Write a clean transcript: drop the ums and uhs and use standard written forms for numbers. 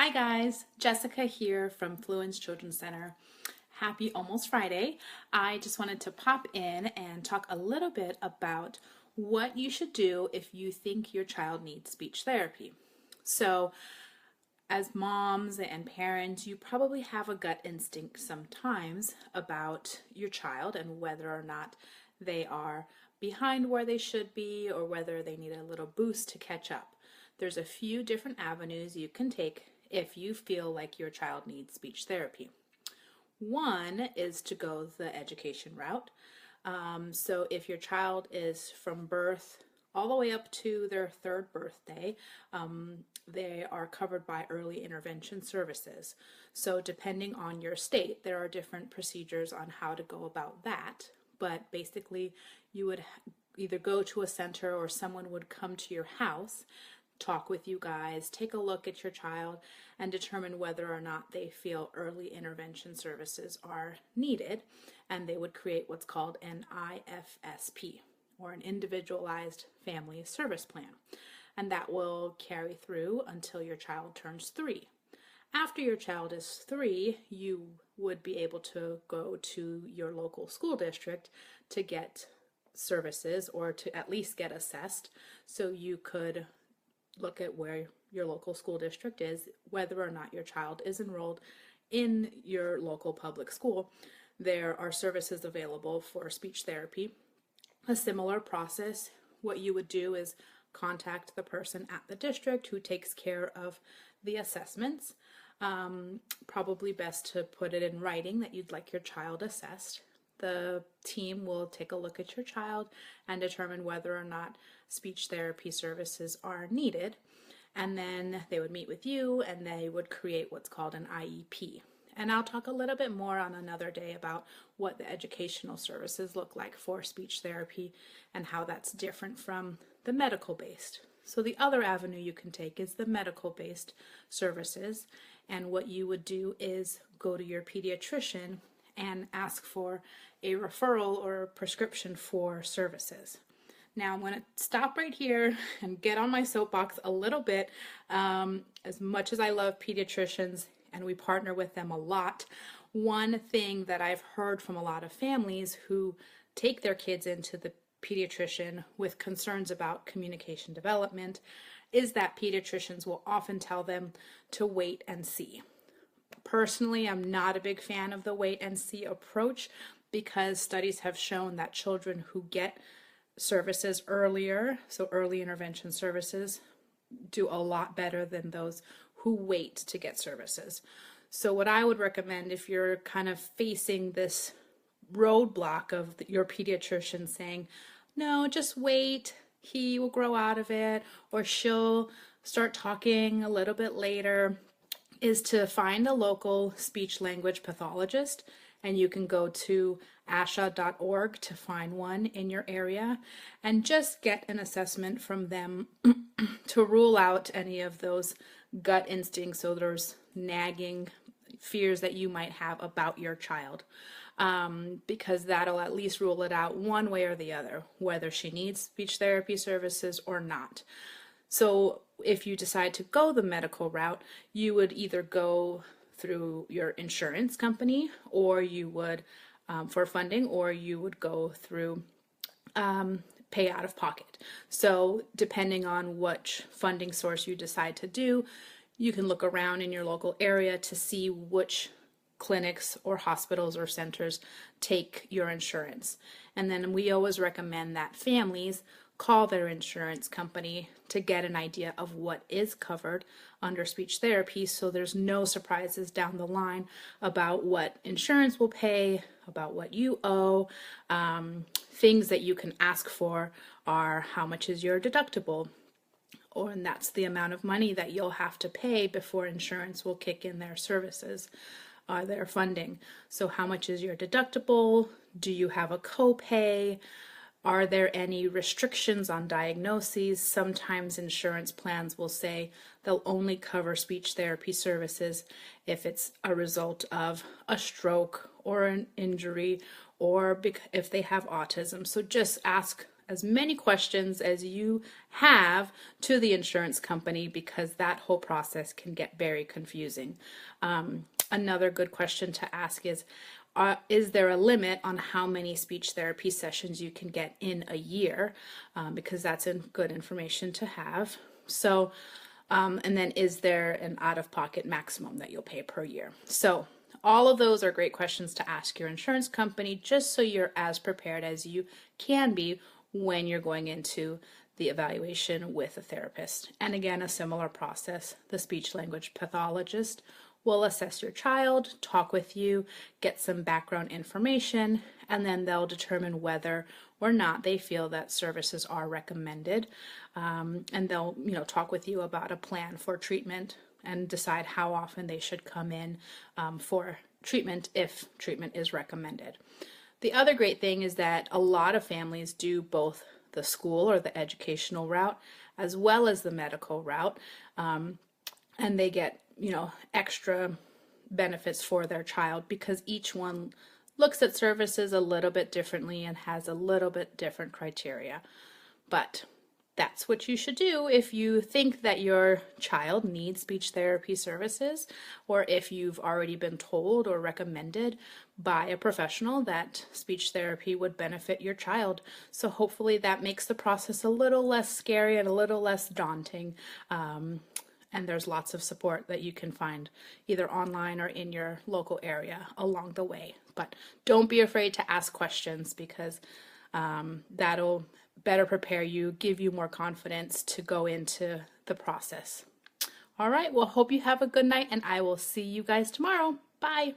Hi guys, Jessica here from Fluence Children's Center. Happy almost Friday. I just wanted to pop in and talk a little bit about what you should do if you think your child needs speech therapy. So, as moms and parents, you probably have a gut instinct sometimes about your child and whether or not they are behind where they should be or whether they need a little boost to catch up. There's a few different avenues you can take if you feel like your child needs speech therapy. One is to go the education route. So if your child is from birth all the way up to their third birthday, they are covered by early intervention services. So depending on your state, there are different procedures on how to go about that. But basically, you would either go to a center or someone would come to your house, talk with you guys, take a look at your child, and determine whether or not they feel early intervention services are needed. And they would create what's called an IFSP, or an Individualized Family Service Plan. And that will carry through until your child turns 3. After your child is 3, you would be able to go to your local school district to get services or to at least get assessed, so you could look at where your local school district is, whether or not your child is enrolled in your local public school. There are services available for speech therapy. A similar process, what you would do is contact the person at the district who takes care of the assessments. Probably best to put it in writing that you'd like your child assessed. The team will take a look at your child and determine whether or not speech therapy services are needed. And then they would meet with you and they would create what's called an IEP. And I'll talk a little bit more on another day about what the educational services look like for speech therapy and how that's different from the medical based. So the other avenue you can take is the medical based services. And what you would do is go to your pediatrician and ask for a referral or a prescription for services. Now I'm going to stop right here and get on my soapbox a little bit. As much as I love pediatricians and we partner with them a lot, one thing that I've heard from a lot of families who take their kids into the pediatrician with concerns about communication development is that pediatricians will often tell them to wait and see. Personally, I'm not a big fan of the wait and see approach because studies have shown that children who get services earlier, so early intervention services, do a lot better than those who wait to get services. So what I would recommend if you're kind of facing this roadblock of your pediatrician saying, no, just wait, he will grow out of it, or she'll start talking a little bit later, is to find a local speech language pathologist, and you can go to asha.org to find one in your area and just get an assessment from them to rule out any of those gut instincts, so there's nagging fears that you might have about your child, because that'll at least rule it out one way or the other, whether she needs speech therapy services or not. So if you decide to go the medical route, you would either go through your insurance company, or you would for funding, or you would go through pay out of pocket. So depending on which funding source you decide to do, you can look around in your local area to see which clinics or hospitals or centers take your insurance. And then we always recommend that families call their insurance company to get an idea of what is covered under speech therapy, so there's no surprises down the line about what insurance will pay, about what you owe. Things that you can ask for are how much is your deductible, and that's the amount of money that you'll have to pay before insurance will kick in their services, their funding. So how much is your deductible? Do you have a copay? Are there any restrictions on diagnoses? Sometimes insurance plans will say they'll only cover speech therapy services if it's a result of a stroke or an injury, or if they have autism. So just ask as many questions as you have to the insurance company, because that whole process can get very confusing. Another good question to ask is there a limit on how many speech therapy sessions you can get in a year? Because that's good information to have. So, and then is there an out-of-pocket maximum that you'll pay per year? So all of those are great questions to ask your insurance company, just so you're as prepared as you can be when you're going into the evaluation with a therapist. And again, a similar process. The speech language pathologist will assess your child, talk with you, get some background information, and then they'll determine whether or not they feel that services are recommended. And they'll, talk with you about a plan for treatment and decide how often they should come in for treatment if treatment is recommended. The other great thing is that a lot of families do both the school or the educational route as well as the medical route, and they get extra benefits for their child because each one looks at services a little bit differently and has a little bit different criteria. But that's what you should do if you think that your child needs speech therapy services, or if you've already been told or recommended by a professional that speech therapy would benefit your child. So hopefully that makes the process a little less scary and a little less daunting. And there's lots of support that you can find either online or in your local area along the way. But don't be afraid to ask questions, because that'll better prepare you, give you more confidence to go into the process. All right, well, hope you have a good night, and I will see you guys tomorrow. Bye.